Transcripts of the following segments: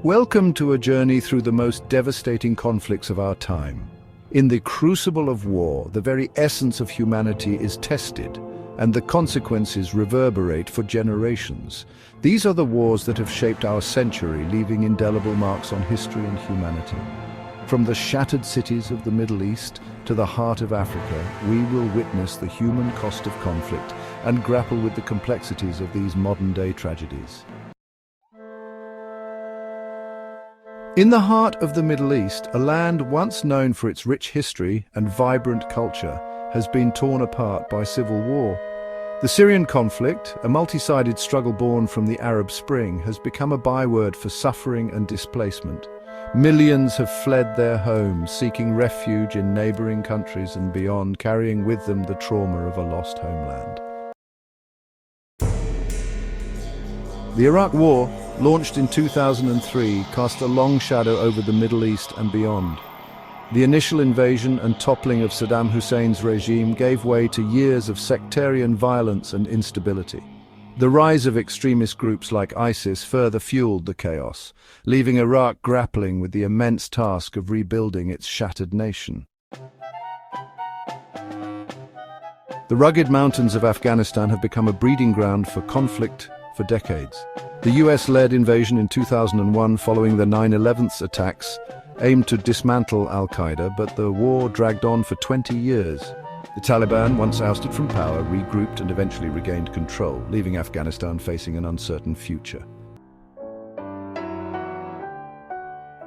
Welcome to a journey through the most devastating conflicts of our time. In the crucible of war, the very essence of humanity is tested, and the consequences reverberate for generations. These are the wars that have shaped our century, leaving indelible marks on history and humanity. From the shattered cities of the Middle East to the heart of Africa, we will witness the human cost of conflict and grapple with the complexities of these modern-day tragedies. In the heart of the Middle East, a land once known for its rich history and vibrant culture has been torn apart by civil war. The Syrian conflict, a multi-sided struggle born from the Arab Spring, has become a byword for suffering and displacement. Millions have fled their homes, seeking refuge in neighboring countries and beyond, carrying with them the trauma of a lost homeland. The Iraq War, launched in 2003, cast a long shadow over the Middle East and beyond. The initial invasion and toppling of Saddam Hussein's regime gave way to years of sectarian violence and instability. The rise of extremist groups like ISIS further fueled the chaos, leaving Iraq grappling with the immense task of rebuilding its shattered nation. The rugged mountains of Afghanistan have become a breeding ground for conflict for decades. The US-led invasion in 2001 following the 9/11 attacks aimed to dismantle al-Qaeda, but the war dragged on for 20 years. The Taliban, once ousted from power, regrouped and eventually regained control, leaving Afghanistan facing an uncertain future.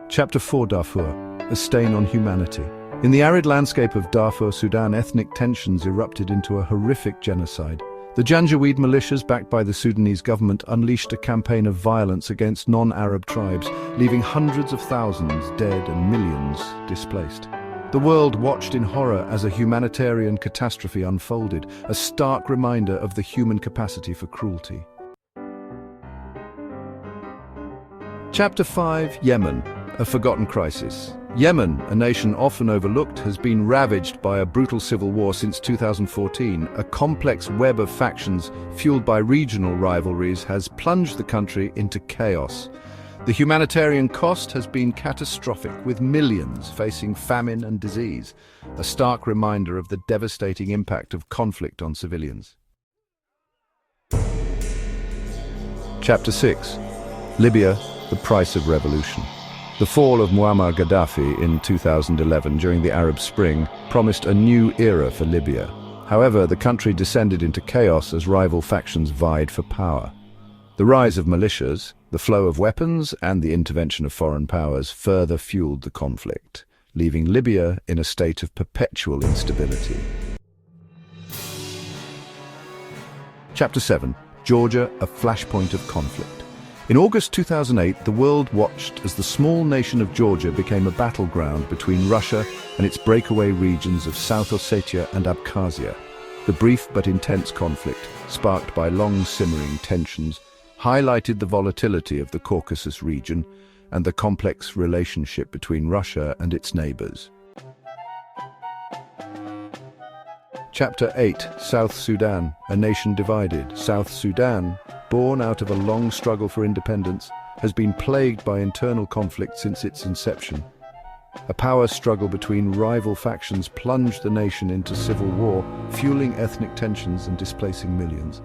Chapter 4: Darfur, a stain on humanity. In the arid landscape of Darfur, Sudan, ethnic tensions erupted into a horrific genocide. The Janjaweed militias, backed by the Sudanese government, unleashed a campaign of violence against non-Arab tribes, leaving hundreds of thousands dead and millions displaced. The world watched in horror as a humanitarian catastrophe unfolded, a stark reminder of the human capacity for cruelty. Chapter 5: Yemen, a forgotten crisis. Yemen, a nation often overlooked, has been ravaged by a brutal civil war since 2014. A complex web of factions fueled by regional rivalries has plunged the country into chaos. The humanitarian cost has been catastrophic, with millions facing famine and disease, a stark reminder of the devastating impact of conflict on civilians. Chapter 6: Libya, the price of revolution. The fall of Muammar Gaddafi in 2011 during the Arab Spring promised a new era for Libya. However, the country descended into chaos as rival factions vied for power. The rise of militias, the flow of weapons, and the intervention of foreign powers further fueled the conflict, leaving Libya in a state of perpetual instability. Chapter 7: Georgia, a flashpoint of conflict. In August 2008, the world watched as the small nation of Georgia became a battleground between Russia and its breakaway regions of South Ossetia and Abkhazia. The brief but intense conflict, sparked by long-simmering tensions, highlighted the volatility of the Caucasus region and the complex relationship between Russia and its neighbors. Chapter 8: South Sudan, a nation divided. South Sudan, born out of a long struggle for independence, has been plagued by internal conflict since its inception. A power struggle between rival factions plunged the nation into civil war, fueling ethnic tensions and displacing millions.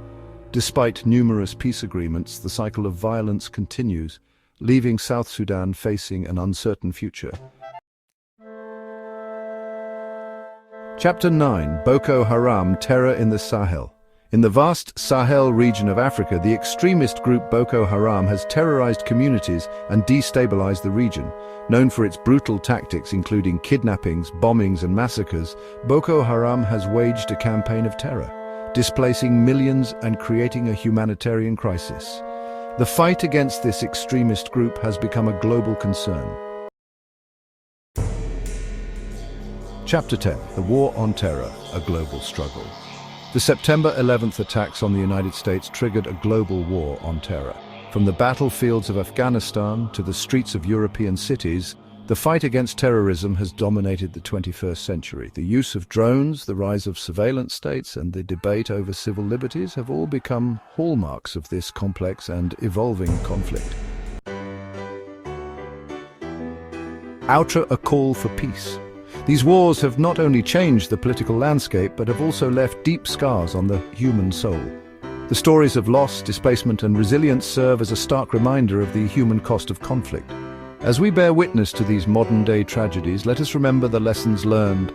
Despite numerous peace agreements, the cycle of violence continues, leaving South Sudan facing an uncertain future. Chapter 9: Boko Haram, terror in the Sahel. In the vast Sahel region of Africa, the extremist group Boko Haram has terrorized communities and destabilized the region. Known for its brutal tactics including kidnappings, bombings and massacres, Boko Haram has waged a campaign of terror, displacing millions and creating a humanitarian crisis. The fight against this extremist group has become a global concern. Chapter 10: The War on Terror, a global struggle. The September 11th attacks on the United States triggered a global war on terror. From the battlefields of Afghanistan to the streets of European cities, the fight against terrorism has dominated the 21st century. The use of drones, the rise of surveillance states, and the debate over civil liberties have all become hallmarks of this complex and evolving conflict. outer a call for peace. These wars have not only changed the political landscape, but have also left deep scars on the human soul. The stories of loss, displacement, and resilience serve as a stark reminder of the human cost of conflict. As we bear witness to these modern-day tragedies, let us remember the lessons learned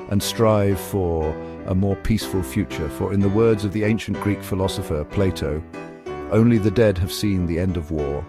and strive for a more peaceful future. For in the words of the ancient Greek philosopher Plato, "Only the dead have seen the end of war.